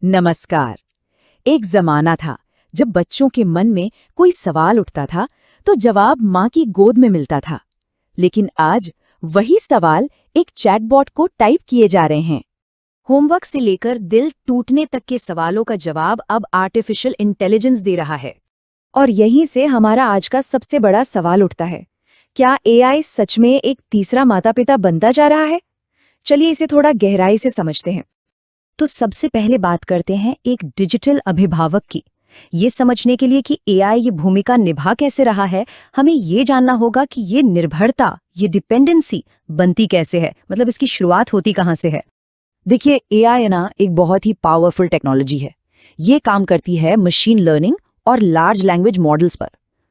नमस्कार। एक जमाना था जब बच्चों के मन में कोई सवाल उठता था तो जवाब माँ की गोद में मिलता था। लेकिन आज वही सवाल एक चैटबॉट को टाइप किए जा रहे हैं। होमवर्क से लेकर दिल टूटने तक के सवालों का जवाब अब आर्टिफिशियल इंटेलिजेंस दे रहा है। और यहीं से हमारा आज का सबसे बड़ा सवाल उठता है, क्या एआई सच में एक तीसरा माता पिता बनता जा रहा है? चलिए इसे थोड़ा गहराई से समझते हैं। तो सबसे पहले बात करते हैं एक डिजिटल अभिभावक की। ये समझने के लिए कि एआई ये भूमिका निभा कैसे रहा है, हमें ये जानना होगा कि ये निर्भरता, ये डिपेंडेंसी बनती कैसे है, मतलब इसकी शुरुआत होती कहाँ से है। देखिए, एआई ना एक बहुत ही पावरफुल टेक्नोलॉजी है। ये काम करती है मशीन लर्निंग और लार्ज लैंग्वेज मॉडल्स पर।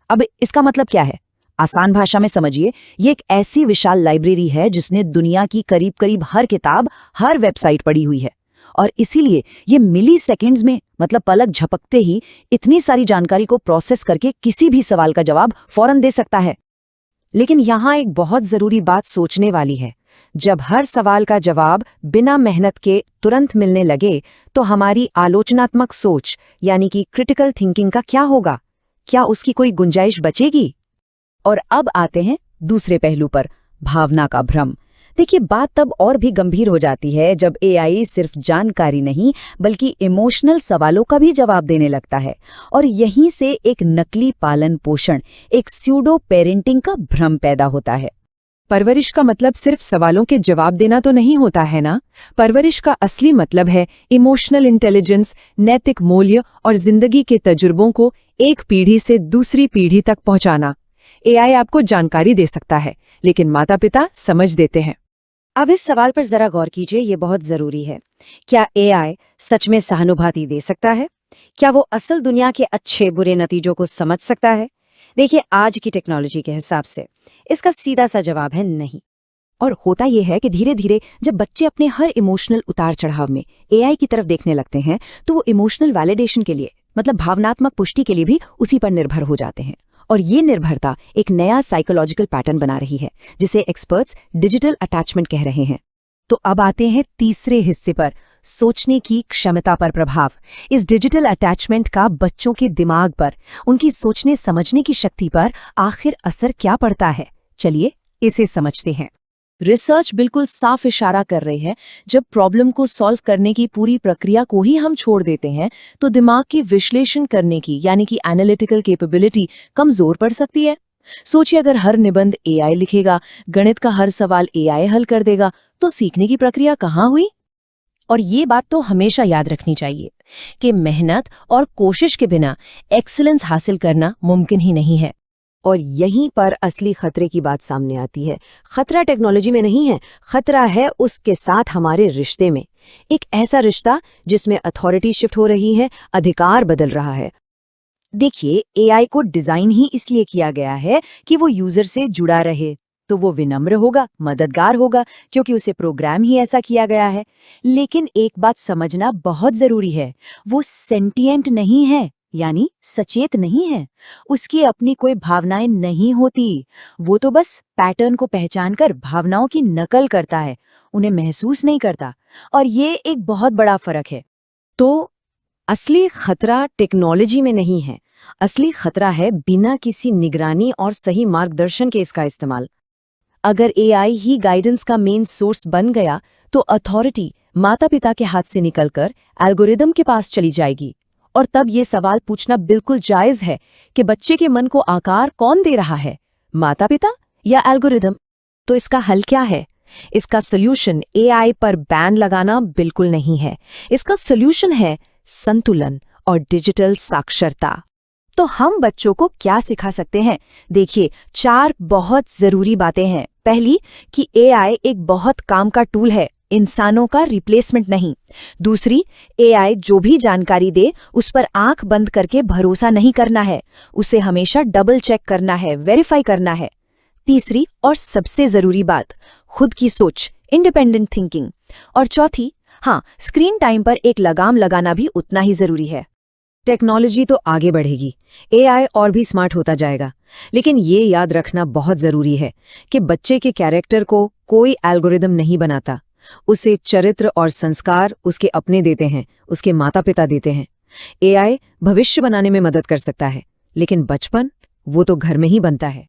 अब इसका मतलब क्या है? आसान भाषा में समझिए, ये एक ऐसी विशाल लाइब्रेरी है जिसने दुनिया की करीब करीब हर किताब, हर वेबसाइट पढ़ी हुई है। और इसीलिए ये मिली सेकेंड्स में, मतलब पलक झपकते ही, इतनी सारी जानकारी को प्रोसेस करके किसी भी सवाल का जवाब फौरन दे सकता है। लेकिन यहाँ एक बहुत जरूरी बात सोचने वाली है। जब हर सवाल का जवाब बिना मेहनत के तुरंत मिलने लगे तो हमारी आलोचनात्मक सोच यानी कि क्रिटिकल थिंकिंग का क्या होगा? क्या उसकी कोई गुंजाइश बचेगी? और अब आते हैं दूसरे पहलू पर, भावना का भ्रम। देखिए, बात तब और भी गंभीर हो जाती है जब एआई सिर्फ जानकारी नहीं बल्कि इमोशनल सवालों का भी जवाब देने लगता है। और यहीं से एक नकली पालन पोषण, एक स्यूडो पेरेंटिंग का भ्रम पैदा होता है। परवरिश का मतलब सिर्फ सवालों के जवाब देना तो नहीं होता है ना। परवरिश का असली मतलब है इमोशनल इंटेलिजेंस, नैतिक मूल्य और जिंदगी के तजुर्बों को एक पीढ़ी से दूसरी पीढ़ी तक पहुंचाना। एआई आपको जानकारी दे सकता है, लेकिन माता पिता समझ देते हैं। अब इस सवाल पर जरा गौर कीजिए, ये बहुत जरूरी है। क्या एआई सच में सहानुभूति दे सकता है? क्या वो असल दुनिया के अच्छे बुरे नतीजों को समझ सकता है? देखिए, आज की टेक्नोलॉजी के हिसाब से इसका सीधा सा जवाब है नहीं। और होता यह है कि धीरे धीरे जब बच्चे अपने हर इमोशनल उतार चढ़ाव में एआई की तरफ देखने लगते हैं तो वो इमोशनल वैलिडेशन के लिए, मतलब भावनात्मक पुष्टि के लिए भी उसी पर निर्भर हो जाते हैं। और ये निर्भरता एक नया साइकोलॉजिकल पैटर्न बना रही है जिसे एक्सपर्ट्स डिजिटल अटैचमेंट कह रहे हैं। तो अब आते हैं तीसरे हिस्से पर, सोचने की क्षमता पर प्रभाव। इस डिजिटल अटैचमेंट का बच्चों के दिमाग पर, उनकी सोचने समझने की शक्ति पर आखिर असर क्या पड़ता है? चलिए इसे समझते हैं। रिसर्च बिल्कुल साफ इशारा कर रही है, जब प्रॉब्लम को सॉल्व करने की पूरी प्रक्रिया को ही हम छोड़ देते हैं तो दिमाग की विश्लेषण करने की यानी कि एनालिटिकल कैपेबिलिटी कमजोर पड़ सकती है। सोचिए, अगर हर निबंध एआई लिखेगा, गणित का हर सवाल एआई हल कर देगा, तो सीखने की प्रक्रिया कहाँ हुई? और ये बात तो हमेशा याद रखनी चाहिए कि मेहनत और कोशिश के बिना एक्सीलेंस हासिल करना मुमकिन ही नहीं है। और यहीं पर असली खतरे की बात सामने आती है। खतरा टेक्नोलॉजी में नहीं है, खतरा है उसके साथ हमारे रिश्ते में। एक ऐसा रिश्ता जिसमें अथॉरिटी शिफ्ट हो रही है, अधिकार बदल रहा है। देखिए, एआई को डिजाइन ही इसलिए किया गया है कि वो यूजर से जुड़ा रहे। तो वो विनम्र होगा, मददगार होगा, क्योंकि उसे प्रोग्राम ही ऐसा किया गया है। लेकिन एक बात समझना बहुत जरूरी है, वो सेंटिएंट नहीं है, यानी सचेत नहीं है। उसकी अपनी कोई भावनाएं नहीं होती। वो तो बस पैटर्न को पहचानकर भावनाओं की नकल करता है, उन्हें महसूस नहीं करता। और ये एक बहुत बड़ा फर्क है। तो असली खतरा टेक्नोलॉजी में नहीं है, असली खतरा है बिना किसी निगरानी और सही मार्गदर्शन के इसका इस्तेमाल। अगर एआई ही गाइडेंस का मेन सोर्स बन गया तो अथॉरिटी माता पिता के हाथ से निकलकर एल्गोरिदम के पास चली जाएगी। और तब ये सवाल पूछना बिल्कुल जायज है कि बच्चे के मन को आकार कौन दे रहा है, माता पिता या एल्गोरिदम? तो इसका हल क्या है? इसका सॉल्यूशन एआई पर बैन लगाना बिल्कुल नहीं है। इसका सॉल्यूशन है संतुलन और डिजिटल साक्षरता। तो हम बच्चों को क्या सिखा सकते हैं? देखिए, 4 बहुत जरूरी बातें हैं। पहली, कि एआई एक बहुत काम का टूल है, इंसानों का रिप्लेसमेंट नहीं। दूसरी, एआई जो भी जानकारी दे उस पर आंख बंद करके भरोसा नहीं करना है, उसे हमेशा डबल चेक करना है, वेरीफाई करना है। तीसरी और सबसे जरूरी बात, खुद की सोच, इंडिपेंडेंट थिंकिंग। और चौथी, हाँ, स्क्रीन टाइम पर एक लगाम लगाना भी उतना ही जरूरी है। टेक्नोलॉजी तो आगे बढ़ेगी, एआई और भी स्मार्ट होता जाएगा, लेकिन ये याद रखना बहुत जरूरी है कि बच्चे के कैरेक्टर को कोई एल्गोरिदम नहीं बनाता, उसे चरित्र और संस्कार उसके अपने देते हैं, उसके माता पिता देते हैं। एआई भविष्य बनाने में मदद कर सकता है, लेकिन बचपन वो तो घर में ही बनता है।